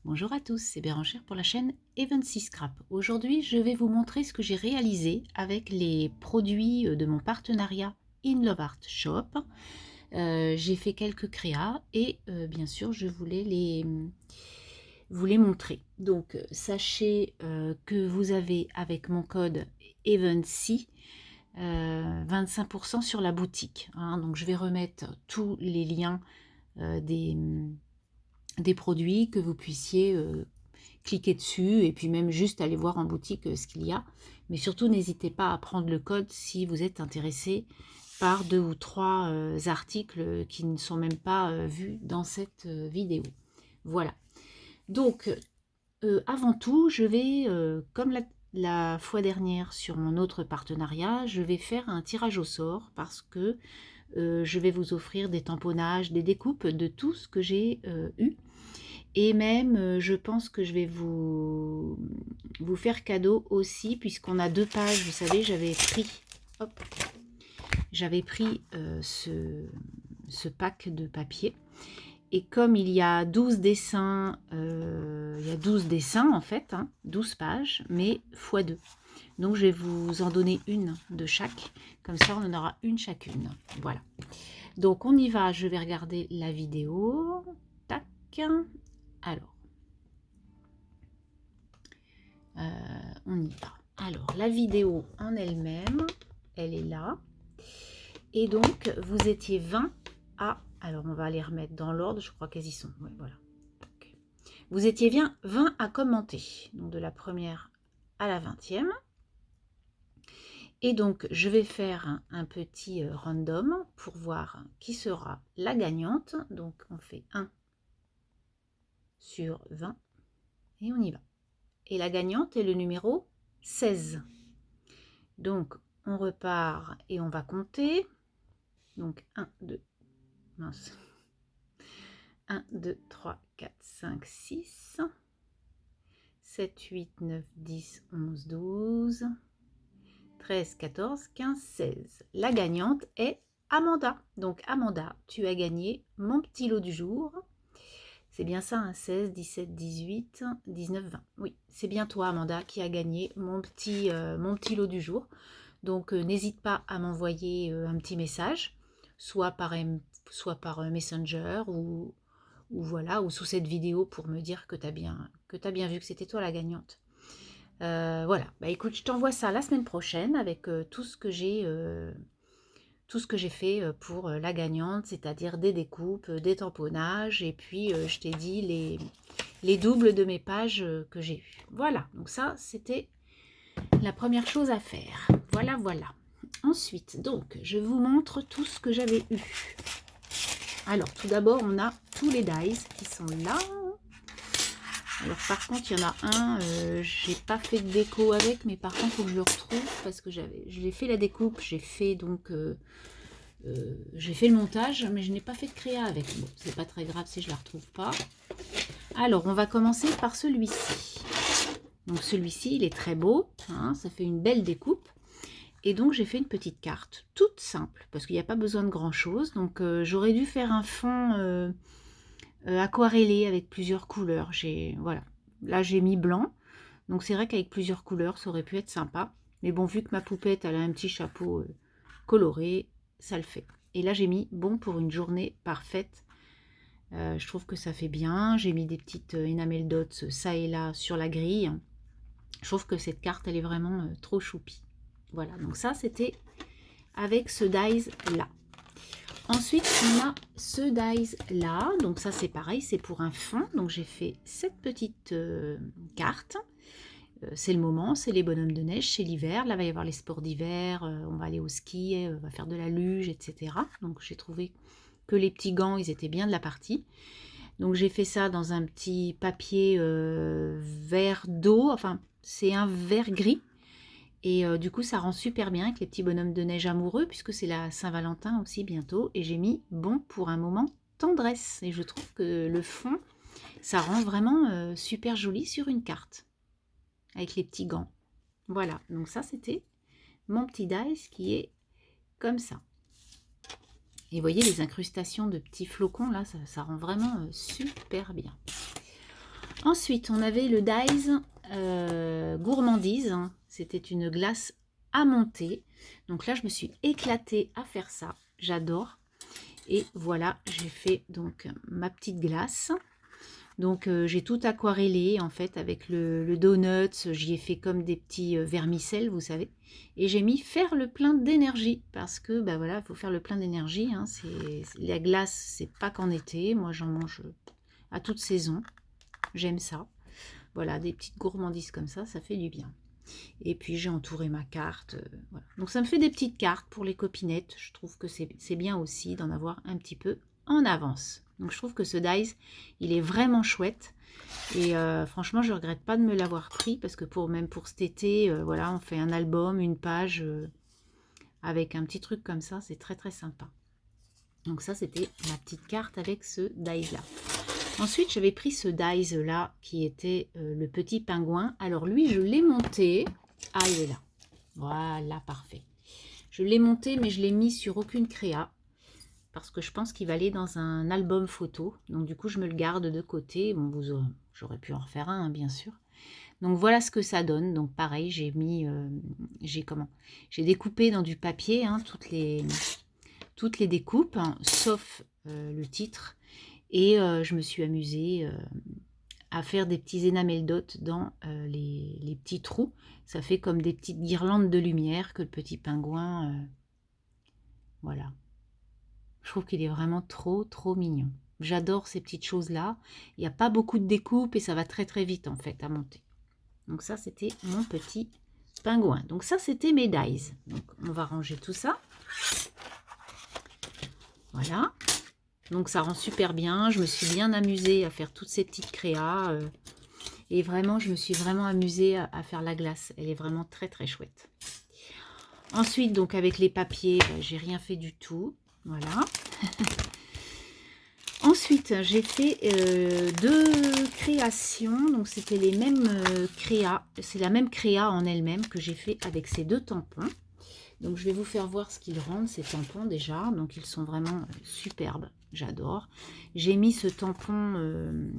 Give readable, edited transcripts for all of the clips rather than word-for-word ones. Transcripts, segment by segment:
Bonjour à tous, c'est Bérangère pour la chaîne Evency Scrap. Aujourd'hui, je vais vous montrer ce que j'ai réalisé avec les produits de mon partenariat In Love Art Shop. J'ai fait quelques créas et bien sûr, je voulais vous les montrer. Donc, sachez que vous avez avec mon code Evency 25% sur la boutique. Hein. Donc, je vais remettre tous les liens des produits que vous puissiez cliquer dessus et puis même juste aller voir en boutique ce qu'il y a. Mais surtout, n'hésitez pas à prendre le code si vous êtes intéressé par 2 ou 3 articles qui ne sont même pas vus dans cette vidéo. Voilà. Donc, avant tout, je vais, comme la fois dernière sur mon autre partenariat, je vais faire un tirage au sort parce que je vais vous offrir des tamponnages, des découpes de tout ce que j'ai eu. Et même, je pense que je vais vous faire cadeau aussi, puisqu'on a 2 pages. Vous savez, j'avais pris ce pack de papier. Et comme il y a 12 dessins, il y a 12 dessins en fait, hein, 12 pages, mais x2. Donc je vais vous en donner une de chaque, comme ça on en aura une chacune. Voilà. Donc on y va, je vais regarder la vidéo. Tac. Alors, on y va. Alors, la vidéo en elle-même, elle est là. Et donc, vous étiez 20 à... Alors, on va les remettre dans l'ordre. Je crois qu'elles y sont. Ouais, voilà. Donc, vous étiez bien 20 à commenter. Donc, de la première à la 20e. Et donc, je vais faire un petit random pour voir qui sera la gagnante. Donc, on fait 1 sur 20. Et on y va. Et la gagnante est le numéro 16. Donc, on repart et on va compter. Donc, 1, 2, mince. 1, 2, 3, 4, 5, 6, 7, 8, 9, 10, 11, 12, 13, 14, 15, 16. La gagnante est Amanda. Donc, Amanda, tu as gagné mon petit lot du jour. C'est bien ça, hein, 16, 17, 18, 19, 20. Oui, c'est bien toi, Amanda, qui a gagné mon petit lot du jour. Donc, n'hésite pas à m'envoyer un petit message, soit par Messenger ou voilà, ou sous cette vidéo pour me dire que tu as bien vu que c'était toi la gagnante. Voilà, bah écoute, je t'envoie ça la semaine prochaine avec tout ce que j'ai fait pour la gagnante, c'est-à-dire des découpes, des tamponnages, et puis je t'ai dit les doubles de mes pages que j'ai eues. Voilà, donc ça, c'était la première chose à faire. Voilà, voilà. Ensuite, donc, je vous montre tout ce que j'avais eu. Alors, tout d'abord, on a tous les dies qui sont là. Alors, par contre, il y en a un, j'ai pas fait de déco avec, mais par contre, il faut que je le retrouve parce que j'ai fait la découpe, j'ai fait donc... j'ai fait le montage, mais je n'ai pas fait de créa avec. Bon, c'est pas très grave si je la retrouve pas. Alors, on va commencer par celui-ci. Donc, celui-ci, il est très beau. Hein, ça fait une belle découpe. Et donc, j'ai fait une petite carte toute simple, parce qu'il n'y a pas besoin de grand-chose. Donc, j'aurais dû faire un fond aquarellé avec plusieurs couleurs. Voilà. Là, j'ai mis blanc. Donc, c'est vrai qu'avec plusieurs couleurs, ça aurait pu être sympa. Mais bon, vu que ma poupette, elle a un petit chapeau coloré, ça le fait. Et là, j'ai mis bon pour une journée parfaite. Je trouve que ça fait bien. J'ai mis des petites enamel dots ça et là sur la grille. Je trouve que cette carte, elle est vraiment trop choupie. Voilà, donc ça, c'était avec ce dies là. Ensuite, on a ce dies là. Donc ça, c'est pareil, c'est pour un fond. Donc j'ai fait cette petite carte. C'est le moment, c'est les bonhommes de neige, c'est l'hiver. Là, il va y avoir les sports d'hiver. On va aller au ski, on va faire de la luge, etc. Donc j'ai trouvé que les petits gants, ils étaient bien de la partie. Donc j'ai fait ça dans un petit papier vert d'eau. Enfin, c'est un vert gris. Et du coup, ça rend super bien avec les petits bonhommes de neige amoureux, puisque c'est la Saint-Valentin aussi bientôt. Et j'ai mis bon pour un moment tendresse. Et je trouve que le fond, ça rend vraiment super joli sur une carte, avec les petits gants. Voilà, donc ça, c'était mon petit dice qui est comme ça. Et vous voyez les incrustations de petits flocons, là, ça rend vraiment super bien. Ensuite, on avait le Dies Gourmandise. C'était une glace à monter. Donc là, je me suis éclatée à faire ça. J'adore. Et voilà, j'ai fait donc ma petite glace. Donc j'ai tout aquarellé en fait avec le donut. J'y ai fait comme des petits vermicelles, vous savez. Et j'ai mis faire le plein d'énergie. Parce que, bah voilà, il faut faire le plein d'énergie. Hein. La glace, c'est pas qu'en été. Moi, j'en mange à toute saison. J'aime ça. Voilà, des petites gourmandises comme ça fait du bien. Et puis j'ai entouré ma carte. Voilà. Donc ça me fait des petites cartes pour les copinettes. Je trouve que c'est bien aussi d'en avoir un petit peu en avance. Donc je trouve que ce Dies, il est vraiment chouette. Et franchement, je ne regrette pas de me l'avoir pris parce que même pour cet été, voilà, on fait un album, une page avec un petit truc comme ça. C'est très très sympa. Donc ça, c'était ma petite carte avec ce Dies là. Ensuite, j'avais pris ce Dies là, qui était le petit pingouin. Alors lui, je l'ai monté. Ah, il est là. Voilà, parfait. Je l'ai monté, mais je l'ai mis sur aucune créa. Parce que je pense qu'il va aller dans un album photo. Donc du coup, je me le garde de côté. Bon, j'aurais pu en refaire un, hein, bien sûr. Donc voilà ce que ça donne. Donc pareil, j'ai mis... j'ai découpé dans du papier hein, toutes les découpes, hein, sauf le titre. Et je me suis amusée à faire des petits enamel dots dans les petits trous. Ça fait comme des petites guirlandes de lumière que le petit pingouin. Voilà. Je trouve qu'il est vraiment trop, trop mignon. J'adore ces petites choses-là. Il n'y a pas beaucoup de découpe et ça va très, très vite en fait à monter. Donc ça, c'était mon petit pingouin. Donc ça, c'était mes dies. Donc on va ranger tout ça. Voilà. Donc ça rend super bien, je me suis bien amusée à faire toutes ces petites créas. Et vraiment, je me suis vraiment amusée à faire la glace. Elle est vraiment très très chouette. Ensuite, donc avec les papiers, j'ai rien fait du tout. Voilà. Ensuite, j'ai fait 2 créations. Donc c'était les mêmes créas. C'est la même créa en elle-même que j'ai fait avec ces 2 tampons. Donc je vais vous faire voir ce qu'ils rendent, ces tampons déjà. Donc ils sont vraiment superbes, j'adore. J'ai mis ce tampon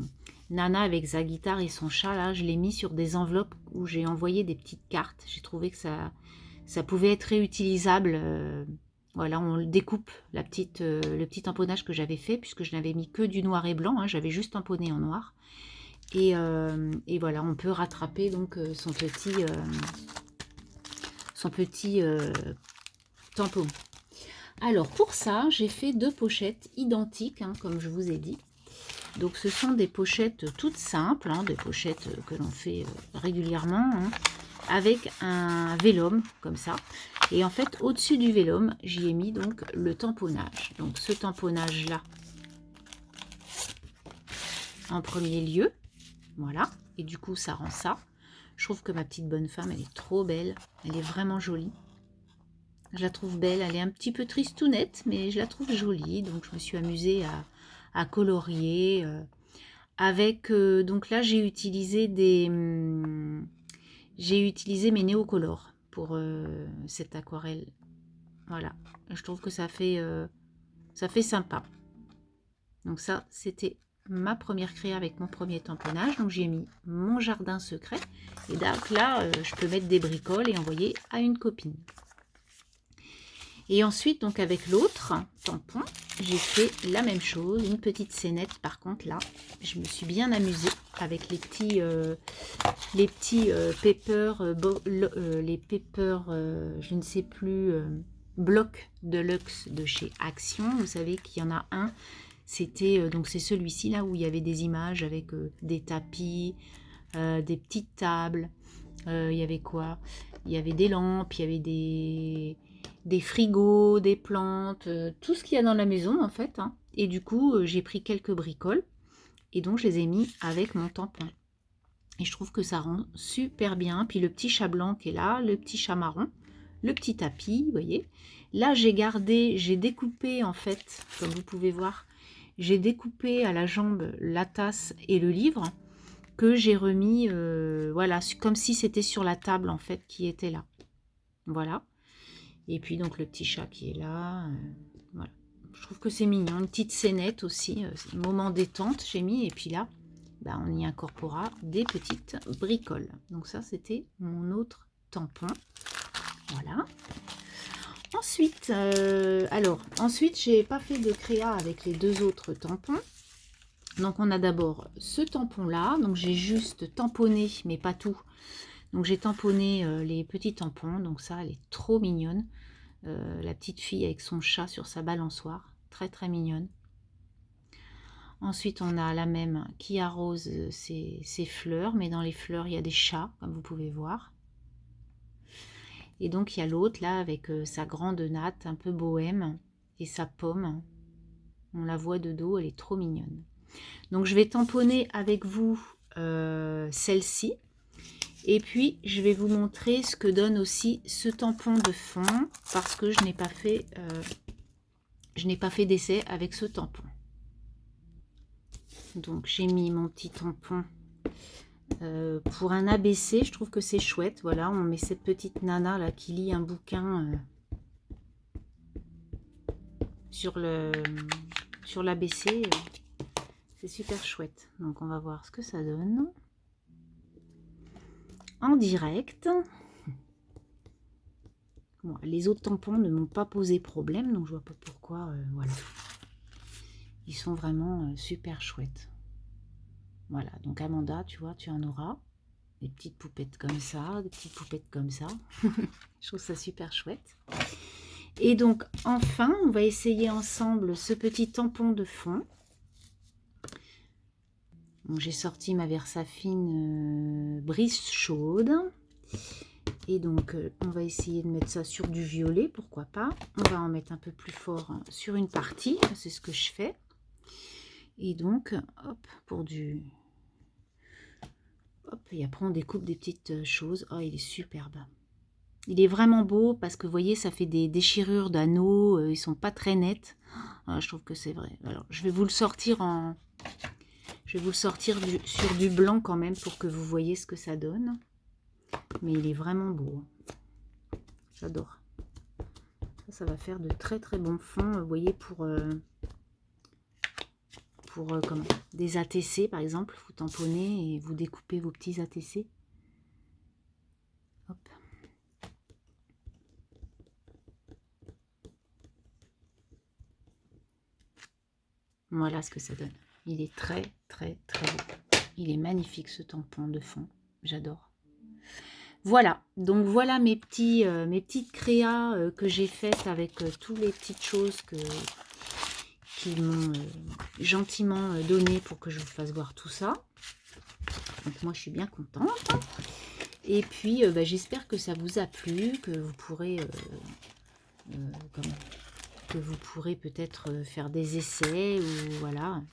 Nana avec sa guitare et son chat, là, je l'ai mis sur des enveloppes où j'ai envoyé des petites cartes. J'ai trouvé que ça pouvait être réutilisable. Voilà, on le découpe, le petit tamponnage que j'avais fait, puisque je n'avais mis que du noir et blanc, hein, j'avais juste tamponné en noir. Et voilà, on peut rattraper donc son petit tampon. Alors pour ça, j'ai fait 2 pochettes identiques, hein, comme je vous ai dit. Donc ce sont des pochettes toutes simples, hein, des pochettes que l'on fait régulièrement, hein, avec un vélum comme ça. Et en fait, au-dessus du vélum, j'y ai mis donc le tamponnage. Donc ce tamponnage-là, en premier lieu, voilà. Et du coup, ça rend ça. Je trouve que ma petite bonne femme, elle est trop belle. Elle est vraiment jolie. Je la trouve belle. Elle est un petit peu tristounette, mais je la trouve jolie. Donc, je me suis amusée à colorier. Avec, donc là, j'ai utilisé mes néocolores pour cette aquarelle. Voilà. Je trouve que ça fait sympa. Donc ça, c'était ma première créa avec mon premier tamponnage. Donc j'ai mis mon jardin secret. Et donc là, je peux mettre des bricoles et envoyer à une copine. Et ensuite, donc avec l'autre tampon, j'ai fait la même chose. Une petite scénette par contre là. Je me suis bien amusée avec les petits paper, je ne sais plus, blocs de luxe de chez Action. Vous savez qu'il y en a un. C'était donc c'est celui-ci là où il y avait des images avec des tapis, des petites tables. Il y avait quoi? Il y avait des lampes, il y avait des frigos, des plantes, tout ce qu'il y a dans la maison en fait. Hein. Et du coup, j'ai pris quelques bricoles et donc je les ai mis avec mon tampon. Et je trouve que ça rend super bien. Puis le petit chat blanc qui est là, le petit chat marron, le petit tapis, vous voyez. Là, j'ai découpé en fait, comme vous pouvez voir, j'ai découpé à la jambe la tasse et le livre que j'ai remis, voilà, comme si c'était sur la table en fait qui était là. Voilà. Et puis donc le petit chat qui est là. Voilà. Je trouve que c'est mignon. Une petite scénette aussi. Moment détente, j'ai mis. Et puis là, bah, on y incorporera des petites bricoles. Donc ça, c'était mon autre tampon. Voilà. Ensuite, ensuite, j'ai pas fait de créa avec les deux autres tampons. Donc on a d'abord ce tampon-là. Donc j'ai juste tamponné, mais pas tout. Donc j'ai tamponné les petits tampons. Donc ça, elle est trop mignonne. La petite fille avec son chat sur sa balançoire. Très très mignonne. Ensuite, on a la même qui arrose ses fleurs, mais dans les fleurs, il y a des chats, comme vous pouvez voir. Et donc, il y a l'autre, là, avec sa grande natte, un peu bohème, et sa pomme. On la voit de dos, elle est trop mignonne. Donc, je vais tamponner avec vous celle-ci. Et puis, je vais vous montrer ce que donne aussi ce tampon de fond, parce que je n'ai pas fait d'essai avec ce tampon. Donc j'ai mis mon petit tampon pour un ABC, je trouve que c'est chouette. Voilà, on met cette petite nana là qui lit un bouquin sur l'ABC. C'est super chouette. Donc on va voir ce que ça donne en direct. Bon, les autres tampons ne m'ont pas posé problème, donc je vois pas pourquoi. Voilà. Ils sont vraiment super chouettes. Voilà, donc Amanda, tu vois, tu en auras. Des petites poupettes comme ça, des petites poupettes comme ça. Je trouve ça super chouette. Et donc, enfin, on va essayer ensemble ce petit tampon de fond. J'ai sorti ma Versafine brise chaude. Et donc, on va essayer de mettre ça sur du violet, pourquoi pas. On va en mettre un peu plus fort sur une partie, c'est ce que je fais. Et donc, hop, pour du... Hop, et après on découpe des petites choses. Oh, il est superbe. Il est vraiment beau parce que vous voyez, ça fait des déchirures d'anneaux. Ils sont pas très nets. Ah, je trouve que c'est vrai. Alors, je vais vous le sortir en... Je vais vous le sortir sur du blanc quand même pour que vous voyez ce que ça donne. Mais il est vraiment beau. J'adore. Ça va faire de très très bons fonds. Vous voyez, pour comment, des ATC par exemple. Vous tamponnez et vous découpez vos petits ATC. Hop. Voilà ce que ça donne. Il est très très très beau. Il est magnifique ce tampon de fond. J'adore. Voilà, donc voilà mes petites créas que j'ai faites avec toutes les petites choses qu'ils m'ont gentiment donné pour que je vous fasse voir tout ça. Donc moi je suis bien contente. Et puis bah, j'espère que ça vous a plu, que vous pourrez peut-être faire des essais ou voilà.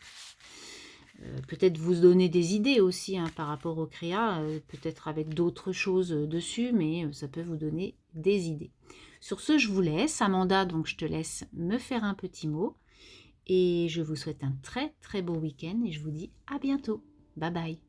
Peut-être vous donner des idées aussi hein, par rapport au créa, peut-être avec d'autres choses dessus, mais ça peut vous donner des idées. Sur ce, je vous laisse. Amanda, donc je te laisse me faire un petit mot. Et je vous souhaite un très très beau week-end et je vous dis à bientôt. Bye bye.